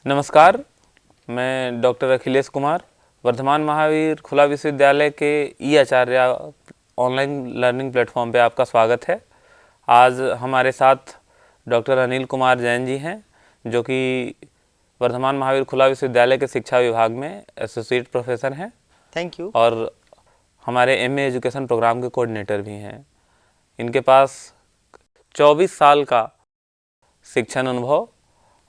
नमस्कार, मैं डॉक्टर अखिलेश कुमार, वर्धमान महावीर खुला विश्वविद्यालय के ई आचार्य ऑनलाइन लर्निंग प्लेटफॉर्म पे आपका स्वागत है। आज हमारे साथ डॉक्टर अनिल कुमार जैन जी हैं, जो कि वर्धमान महावीर खुला विश्वविद्यालय के शिक्षा विभाग में एसोसिएट प्रोफेसर हैं। Thank you. और हमारे एमए एजुकेशन प्रोग्राम के कोऑर्डिनेटर भी हैं। इनके पास 24 साल का शिक्षण अनुभव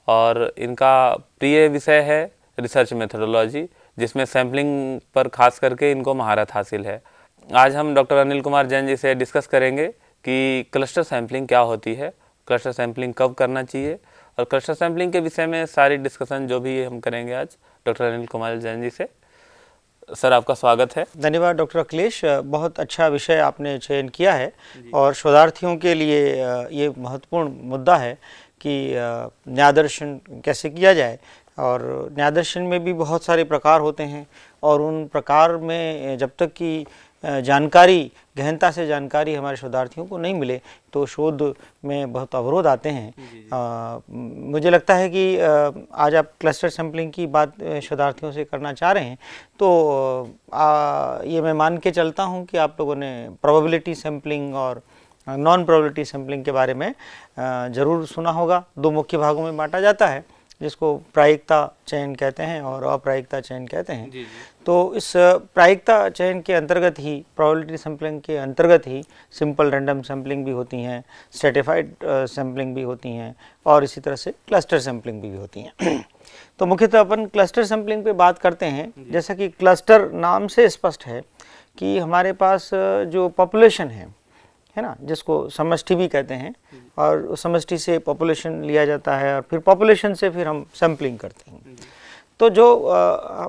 और इनका प्रिय विषय है रिसर्च मेथोडोलॉजी, जिसमें सैम्पलिंग पर खास करके इनको महारत हासिल है। आज हम डॉक्टर अनिल कुमार जैन जी से डिस्कस करेंगे कि क्लस्टर सैम्पलिंग क्या होती है, क्लस्टर सैम्पलिंग कब करना चाहिए, और क्लस्टर सैम्पलिंग के विषय में सारी डिस्कशन जो भी हम करेंगे आज डॉक्टर अनिल कुमार जैन जी से। सर, आपका स्वागत है। धन्यवाद डॉक्टर अखिलेश, बहुत अच्छा विषय आपने चयन किया है और शोधार्थियों के लिए ये महत्वपूर्ण मुद्दा है कि न्याय दर्शन कैसे किया जाए। और न्याय दर्शन में भी बहुत सारे प्रकार होते हैं और उन प्रकार में जब तक कि जानकारी, गहनता से जानकारी हमारे शोधार्थियों को नहीं मिले तो शोध में बहुत अवरोध आते हैं। मुझे लगता है कि आज आप क्लस्टर सैम्पलिंग की बात शोधार्थियों से करना चाह रहे हैं, तो ये मैं मान के चलता हूं कि आप लोगों ने प्रोबेबिलिटी सैम्पलिंग और नॉन प्रोबेबिलिटी सैम्पलिंग के बारे में ज़रूर सुना होगा। दो मुख्य भागों में बांटा जाता है, जिसको प्रायिकता चयन कहते हैं और अप्रायिकता चयन कहते हैं। जी। तो इस प्रायिकता चयन के अंतर्गत ही, प्रोबेबिलिटी सैम्पलिंग के अंतर्गत ही सिंपल रैंडम सैम्पलिंग भी होती हैं, स्ट्रेटिफाइड सैम्पलिंग भी होती हैं और इसी तरह से क्लस्टर सैम्पलिंग भी होती हैं। तो मुख्यतः अपन क्लस्टर सैम्पलिंग पे बात करते हैं। जैसा कि क्लस्टर नाम से स्पष्ट है कि हमारे पास जो पॉपुलेशन है ना, जिसको समष्टि भी कहते हैं, और उस समष्टि से पॉपुलेशन लिया जाता है और फिर पॉपुलेशन से फिर हम सैम्पलिंग करते हैं। तो जो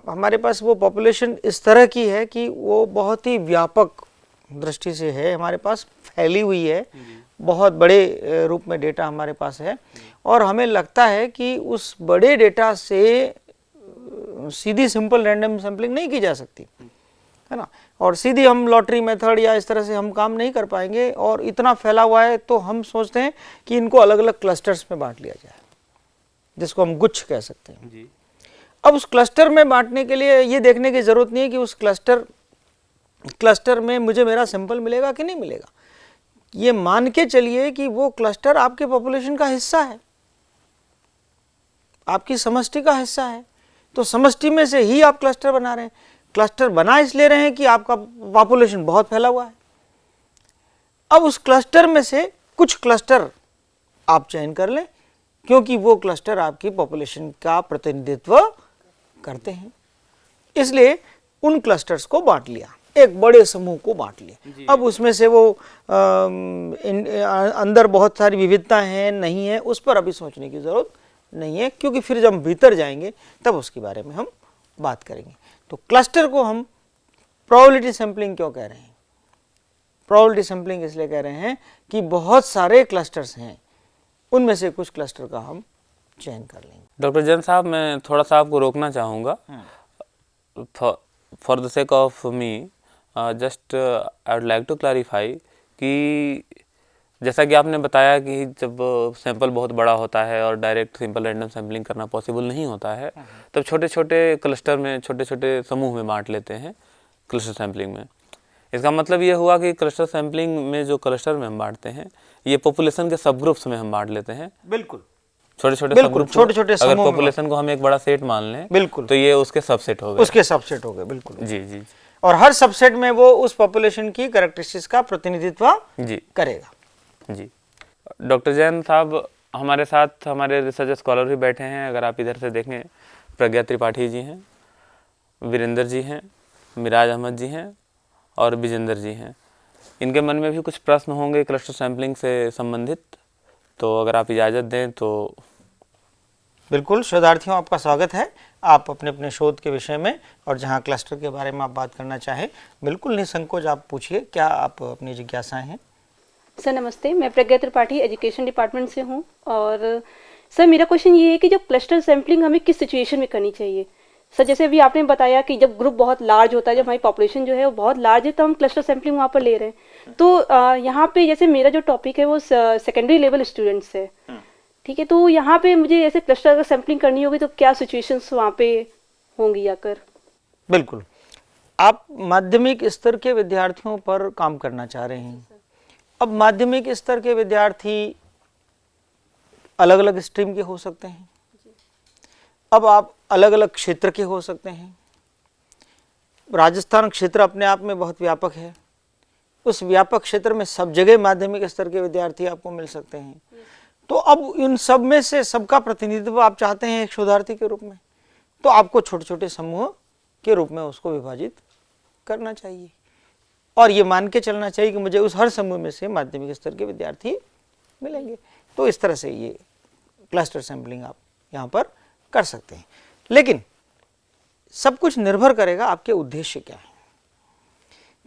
हमारे पास वो पॉपुलेशन इस तरह की है कि वो बहुत ही व्यापक दृष्टि से है, हमारे पास फैली हुई है, बहुत बड़े रूप में डेटा हमारे पास है और हमें लगता है कि उस बड़े डेटा से सीधी सिंपल रैंडम सैम्पलिंग नहीं की जा सकती, है ना, और सीधी हम लॉटरी मेथड या इस तरह से हम काम नहीं कर पाएंगे। और इतना फैला हुआ है तो हम सोचते हैं कि इनको अलग अलग क्लस्टर्स में बांट लिया जाए, जिसको हम गुच्छ कह सकते हैं। जी। अब उस क्लस्टर में बांटने के लिए ये देखने की जरूरत नहीं है कि उस क्लस्टर में मुझे मेरा सैंपल मिलेगा कि नहीं मिलेगा। ये मान के चलिए कि वो क्लस्टर आपके पॉपुलेशन का हिस्सा है, आपकी समष्टि का हिस्सा है, तो समष्टि में से ही आप क्लस्टर बना रहे हैं। क्लस्टर बना इसलिए रहे हैं कि आपका पॉपुलेशन बहुत फैला हुआ है। अब उस क्लस्टर में से कुछ क्लस्टर आप चयन कर लें, क्योंकि वो क्लस्टर आपकी पॉपुलेशन का प्रतिनिधित्व करते हैं, इसलिए उन क्लस्टर्स को बांट लिया, एक बड़े समूह को बांट लिया। अब उसमें से वो अंदर बहुत सारी विविधता है नहीं है, उस पर अभी सोचने की जरूरत नहीं है, क्योंकि फिर जब हम भीतर जाएंगे तब उसके बारे में हम बात करेंगे। तो क्लस्टर को हम प्रोबेबिलिटी सैम्पलिंग क्यों कह रहे हैं? प्रोबेबिलिटी सैम्पलिंग इसलिए कह रहे हैं कि बहुत सारे क्लस्टर्स हैं, उनमें से कुछ क्लस्टर का हम चयन कर लेंगे। डॉक्टर जैन साहब, मैं थोड़ा सा आपको रोकना चाहूँगा। For the sake of me, just I would like to clarify कि जैसा कि आपने बताया कि जब सैंपल बहुत बड़ा होता है और डायरेक्ट सिंपल रैंडम सैम्पलिंग करना पॉसिबल नहीं होता है, तब छोटे छोटे क्लस्टर में, छोटे छोटे समूह में बांट लेते हैं क्लस्टर सैम्पलिंग में। इसका मतलब ये हुआ कि क्लस्टर सैम्पलिंग में जो क्लस्टर में हम बांटते हैं, ये पॉपुलेशन के सब ग्रुप्स में हम बांट लेते हैं। बिल्कुल, छोटे छोटे सब ग्रुप, छोटे छोटे अगर पॉपुलेशन को हम एक बड़ा सेट मान लें, बिल्कुल, तो ये उसके सबसेट हो गए, उसके सबसेट हो गए। बिल्कुल, जी जी। और हर सबसेट में वो उस पॉपुलेशन की कैरेक्टरिस्टिक्स का प्रतिनिधित्व जी करेगा। जी। डॉक्टर जैन साहब, हमारे साथ हमारे रिसर्च स्कॉलर भी बैठे हैं। अगर आप इधर से देखें, प्रज्ञा त्रिपाठी जी हैं, वीरेंद्र जी हैं, मिराज अहमद जी हैं और विजेंद्र जी हैं। इनके मन में भी कुछ प्रश्न होंगे क्लस्टर सैम्पलिंग से संबंधित, तो अगर आप इजाज़त दें तो। बिल्कुल, शोधार्थियों, आपका स्वागत है। आप अपने अपने शोध के विषय में और जहां क्लस्टर के बारे में आप बात करना चाहें, बिल्कुल निसंकोच आप पूछिए, क्या आप अपनी जिज्ञासाएं हैं? सर नमस्ते, मैं प्रज्ञा त्रिपाठी एजुकेशन डिपार्टमेंट से हूँ। और सर मेरा क्वेश्चन ये है कि जब क्लस्टर सैम्पलिंग हमें किस सिचुएशन में करनी चाहिए? सर जैसे अभी आपने बताया कि जब ग्रुप बहुत लार्ज होता है, जब हमारी पॉपुलेशन जो है वो बहुत लार्ज है, तो हम क्लस्टर सैम्पलिंग वहाँ पर ले रहे हैं। तो यहाँ पे जैसे मेरा जो टॉपिक है वो सेकेंडरी लेवल स्टूडेंट्स है, ठीक है, तो यहाँ पे मुझे ऐसे क्लस्टर अगर सैम्पलिंग करनी होगी तो क्या सिचुएशंस वहाँ पे होंगी आकर? बिल्कुल, आप माध्यमिक स्तर के विद्यार्थियों पर काम करना चाह रहे हैं। अब माध्यमिक स्तर के विद्यार्थी अलग अलग स्ट्रीम के हो सकते हैं, अब आप अलग अलग क्षेत्र के हो सकते हैं। राजस्थान क्षेत्र अपने आप में बहुत व्यापक है, उस व्यापक क्षेत्र में सब जगह माध्यमिक स्तर के विद्यार्थी आपको मिल सकते हैं। तो अब इन सब में से सबका प्रतिनिधित्व आप चाहते हैं एक शोधार्थी के रूप में, तो आपको छोटे छोटे समूह के रूप में उसको विभाजित करना चाहिए और ये मान के चलना चाहिए कि मुझे उस हर समूह में से माध्यमिक स्तर के विद्यार्थी मिलेंगे। तो इस तरह से ये क्लस्टर सैम्पलिंग आप यहाँ पर कर सकते हैं, लेकिन सब कुछ निर्भर करेगा आपके उद्देश्य क्या है।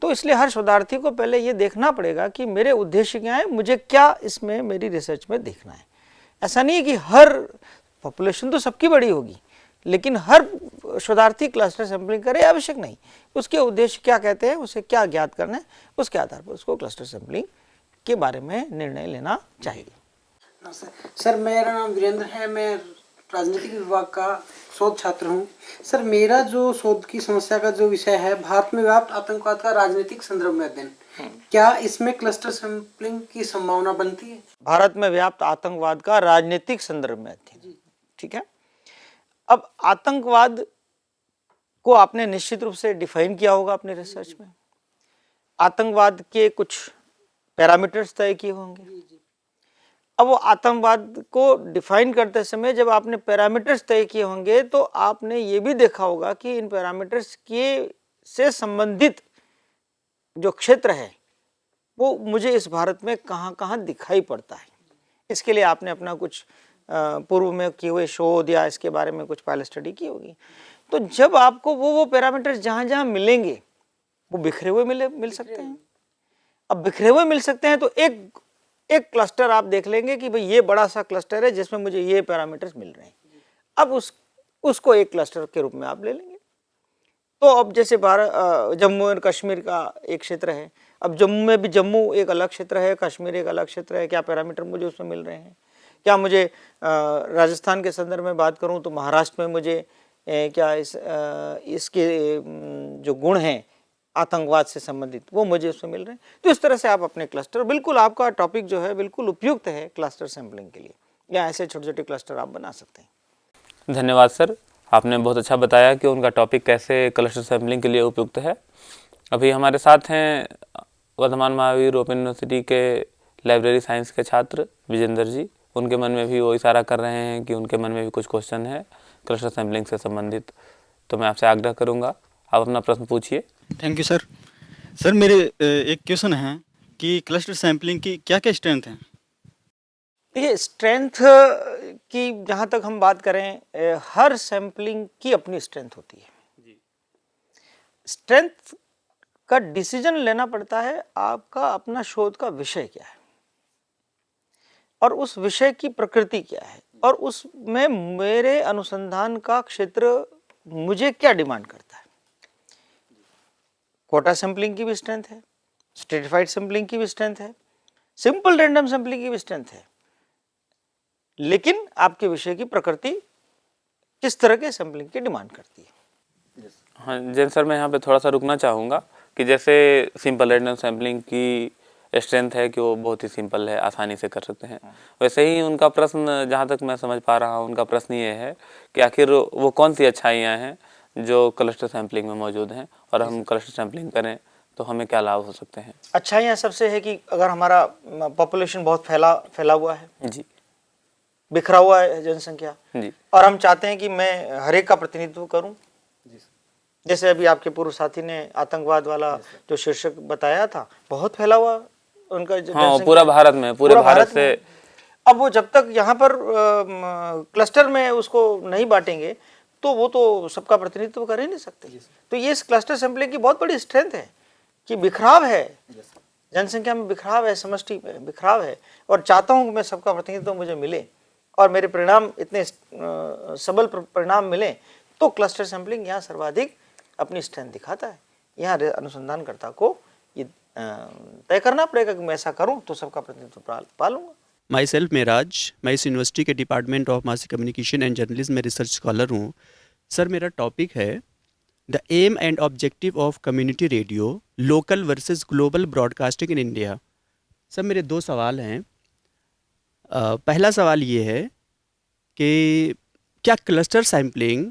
तो इसलिए हर शोधार्थी को पहले ये देखना पड़ेगा कि मेरे उद्देश्य क्या है, मुझे क्या इसमें मेरी रिसर्च में देखना है। ऐसा नहीं है कि हर पॉपुलेशन तो सबकी बड़ी होगी, लेकिन हर शोधार्थी क्लस्टर सैम्पलिंग करे, आवश्यक नहीं। उसके उद्देश्य क्या कहते हैं, उसे क्या ज्ञात करना है, उसके आधार पर उसको क्लस्टर सैम्पलिंग के बारे में निर्णय लेना चाहिए। सर, मेरा नाम वीरेंद्र है, मैं राजनीतिक विभाग का शोध छात्र हूँ। सर, मेरा जो शोध की समस्या का जो विषय है, भारत में व्याप्त आतंकवाद का राजनीतिक संदर्भ में अध्ययन, क्या इसमें क्लस्टर सैंपलिंग की संभावना बनती है? भारत में व्याप्त आतंकवाद का राजनीतिक संदर्भ में अध्ययन, ठीक है। अब आतंकवाद को आपने निश्चित रूप से डिफाइन किया होगा अपने रिसर्च में, आतंकवाद के कुछ पैरामीटर्स तय किए होंगे। अब वो आतंकवाद को डिफाइन करते समय जब आपने पैरामीटर्स तय किए होंगे तो आपने ये भी देखा होगा कि इन पैरामीटर्स के से संबंधित जो क्षेत्र है वो मुझे इस भारत में कहाँ कहाँ दिखाई पड़ता है। इसके लिए आपने अपना कुछ पूर्व में किए हुए शोध या इसके बारे में कुछ पहले स्टडी की होगी। तो जब आपको वो पैरामीटर्स जहाँ जहाँ मिलेंगे वो बिखरे हुए मिल सकते हैं। अब बिखरे हुए मिल सकते हैं तो एक क्लस्टर आप देख लेंगे कि भाई ये बड़ा सा क्लस्टर है जिसमें मुझे ये पैरामीटर्स मिल रहे हैं। अब उसको एक क्लस्टर के रूप में आप ले लेंगे। तो अब जैसे जम्मू और कश्मीर का एक क्षेत्र है, अब जम्मू में भी जम्मू एक अलग क्षेत्र है, कश्मीर एक अलग क्षेत्र है, क्या पैरामीटर मुझे उसमें मिल रहे हैं। क्या मुझे राजस्थान के संदर्भ में बात करूं तो महाराष्ट्र में मुझे क्या इसके जो गुण हैं आतंकवाद से संबंधित वो मुझे उसमें मिल रहे हैं। तो इस तरह से आप अपने क्लस्टर, बिल्कुल आपका टॉपिक जो है बिल्कुल उपयुक्त है क्लस्टर सैम्पलिंग के लिए, या ऐसे छोटे छोटे क्लस्टर आप बना सकते हैं। धन्यवाद सर, आपने बहुत अच्छा बताया कि उनका टॉपिक कैसे क्लस्टर सैम्पलिंग के लिए उपयुक्त है। अभी हमारे साथ हैं वर्धमान महावीर ओपन यूनिवर्सिटी के लाइब्रेरी साइंस के छात्र विजेंद्र जी। उनके मन में भी वो इशारा कर रहे हैं कि उनके मन में भी कुछ क्वेश्चन है क्लस्टर सैम्पलिंग से संबंधित, तो मैं आपसे आग्रह करूंगा आप अपना प्रश्न पूछिए। Thank you sir. सर, मेरे एक क्वेश्चन है कि क्लस्टर सैम्पलिंग की क्या क्या स्ट्रेंथ हैं? देखिए, स्ट्रेंथ की जहाँ तक हम बात करें, हर सैम्पलिंग की अपनी स्ट्रेंथ होती है। स्ट्रेंथ का डिसीजन लेना पड़ता है आपका अपना शोध का विषय क्या है और उस विषय की प्रकृति क्या है और उसमें मेरे अनुसंधान का क्षेत्र मुझे क्या डिमांड करता है। कोटा सैम्पलिंग की भी स्ट्रेंथ है, स्ट्रेटिफाइड सैम्पलिंग की भी स्ट्रेंथ है, सिंपल रैंडम सैम्पलिंग की भी स्ट्रेंथ है, लेकिन आपके विषय की प्रकृति किस तरह के सैम्पलिंग की डिमांड करती है। हाँ जैन सर, मैं यहाँ पे थोड़ा सा रुकना चाहूँगा कि जैसे सिंपल रैंडम सैम्पलिंग की स्ट्रेंथ है कि वो बहुत ही सिंपल है, आसानी से कर सकते हैं, वैसे ही उनका प्रश्न जहाँ तक मैं समझ पा रहा हूँ उनका प्रश्न ये है कि आखिर वो कौन सी अच्छाइयाँ हैं जो क्लस्टर सैम्पलिंग में मौजूद हैं और हम क्लस्टर सैम्पलिंग करें तो हमें क्या लाभ हो सकते हैं। अच्छाइयाँ सबसे है कि अगर हमारा पॉपुलेशन बहुत फैला हुआ है जी, बिखरा हुआ है जनसंख्या जी, और हम चाहते हैं कि मैं हर एक का प्रतिनिधित्व करूं। जैसे अभी आपके पूर्व साथी ने आतंकवाद वाला जो शीर्षक बताया था, बहुत फैला हुआ उनका हाँ, पूरा भारत में, पूरे भारत से। अब वो जब तक यहाँ पर क्लस्टर में उसको नहीं बांटेंगे तो वो तो सबका प्रतिनिधित्व कर ही नहीं सकते। तो ये इस क्लस्टर सैम्पलिंग की बहुत बड़ी स्ट्रेंथ है कि बिखराव है, जनसंख्या में बिखराव है, समष्टि में बिखराव है, और चाहता हूँ कि मैं सबका प्रतिनिधित्व मुझे मिले और मेरे परिणाम इतने सबल परिणाम मिले। तो क्लस्टर सैम्पलिंग यहाँ सर्वाधिक अपनी स्ट्रेंथ दिखाता है। यहाँ अनुसंधानकर्ता को ये तय करना पड़ेगा कि मैं ऐसा करूँ तो सबका प्रतिनिधित्व पा लूँगा। माई सेल्फ मेराज, मैं इस यूनिवर्सिटी के department of mass communication and journalism में रिसर्च स्कॉलर हूँ। सर मेरा टॉपिक है the aim and objective of community radio, local versus global broadcasting in India. Sir मेरे 2 सवाल हैं। पहला सवाल ये है कि क्या क्लस्टर सैम्पलिंग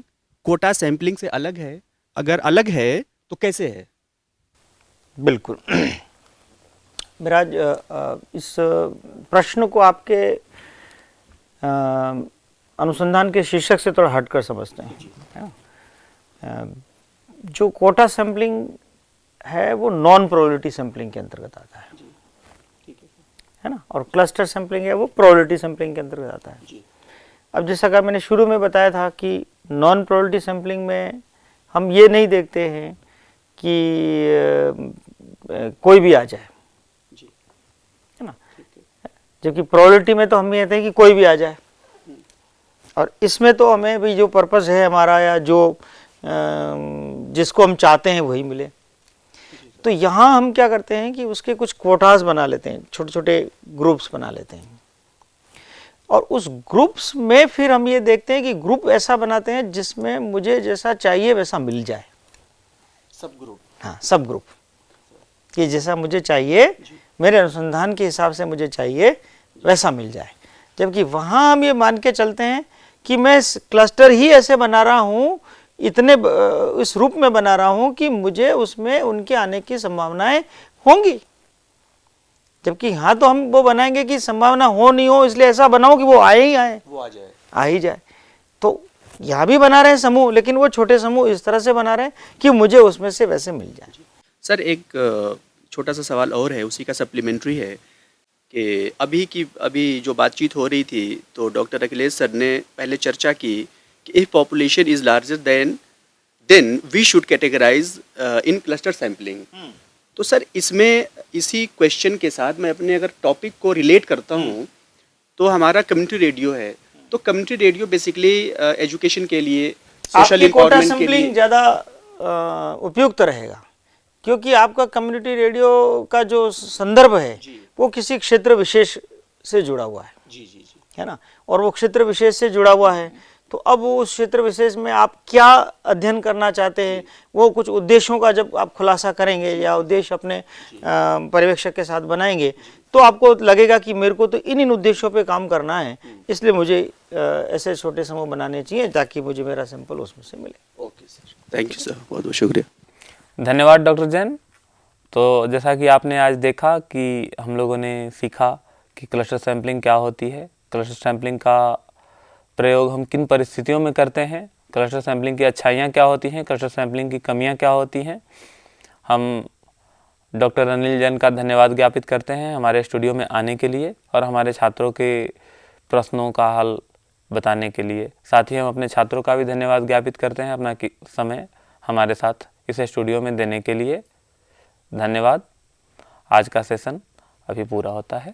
कोटा सैम्पलिंग से अलग है? अगर अलग है तो कैसे है? बिल्कुल। मिराज, इस प्रश्न को आपके अनुसंधान के शीर्षक से थोड़ा हटकर समझते हैं, है ना? जो कोटा सैम्पलिंग है वो नॉन प्रोबेबिलिटी सैम्पलिंग के अंतर्गत आता है ना, और क्लस्टर सैम्पलिंग है वो प्रोबेबिलिटी सैम्पलिंग के अंतर्गत आता है। अब जैसा कि मैंने शुरू में बताया था कि नॉन प्रोबेबिलिटी सैम्पलिंग में हम ये नहीं देखते हैं कि कोई भी आ जाए, है ना, जबकि प्रोबेबिलिटी में तो हम ये कहते हैं कि कोई भी आ जाए, और इसमें तो हमें भी जो पर्पस है हमारा या जो जिसको हम चाहते हैं वही मिले। तो यहाँ हम क्या करते हैं कि उसके कुछ कोटास बना लेते हैं, छोटे छोटे ग्रुप्स बना लेते हैं, और उस ग्रुप्स में फिर हम ये देखते हैं कि ग्रुप ऐसा बनाते हैं जिसमें मुझे जैसा चाहिए वैसा मिल जाए। सब ग्रुप? हाँ, सब ग्रुप, कि जैसा मुझे चाहिए, मेरे अनुसंधान के हिसाब से मुझे चाहिए वैसा मिल जाए। जबकि वहाँ हम ये मान के चलते हैं कि मैं क्लस्टर ही ऐसे बना रहा हूँ, इतने इस रूप में बना रहा हूँ कि मुझे उसमें उनके आने की संभावनाएं होंगी। जबकि यहाँ तो हम वो बनाएंगे कि संभावना हो नहीं हो, इसलिए ऐसा बनाओ कि वो आए ही आए, वो आ ही जाए। तो यहाँ भी बना रहे हैं समूह, लेकिन वो छोटे समूह इस तरह से बना रहे हैं कि मुझे उसमें से वैसे मिल जाए। सर एक छोटा सा सवाल और है, उसी का सप्लीमेंट्री है कि अभी जो बातचीत हो रही थी तो डॉक्टर अखिलेश सर ने पहले चर्चा की कि if population is larger then we should categorize in cluster sampling. तो सर इसमें इसी क्वेश्चन के साथ मैं अपने अगर टॉपिक को रिलेट करता हूँ तो हमारा कम्युनिटी रेडियो है, तो कम्युनिटी रेडियो बेसिकली एजुकेशन के लिए, सोशल एम्पावरमेंट के लिए ज़्यादा उपयुक्त रहेगा, क्योंकि आपका कम्युनिटी रेडियो का जो संदर्भ है वो किसी क्षेत्र विशेष से जुड़ा हुआ है, है ना, और वो क्षेत्र विशेष से जुड़ा हुआ है। तो अब उस क्षेत्र विशेष में आप क्या अध्ययन करना चाहते हैं, वो कुछ उद्देश्यों का जब आप खुलासा करेंगे या उद्देश्य अपने पर्यवेक्षक के साथ बनाएंगे तो आपको लगेगा कि मेरे को तो इन उद्देश्यों पे काम करना है, इसलिए मुझे ऐसे छोटे समूह बनाने चाहिए ताकि मुझे मेरा सैंपल उसमें से मिले। Okay sir, thank you sir, बहुत बहुत शुक्रिया। धन्यवाद डॉक्टर जैन। तो जैसा कि आपने आज देखा कि हम लोगों ने सीखा कि क्लस्टर सैम्पलिंग क्या होती है, क्लस्टर सैम्पलिंग का प्रयोग हम किन परिस्थितियों में करते हैं, क्लस्टर सैम्पलिंग की अच्छाइयाँ क्या होती हैं, क्लस्टर सैम्पलिंग की कमियाँ क्या होती हैं। हम डॉक्टर अनिल जैन का धन्यवाद ज्ञापित करते हैं हमारे स्टूडियो में आने के लिए और हमारे छात्रों के प्रश्नों का हल बताने के लिए। साथ ही हम अपने छात्रों का भी धन्यवाद ज्ञापित करते हैं अपना समय हमारे साथ इस स्टूडियो में देने के लिए। धन्यवाद। आज का सेशन अभी पूरा होता है।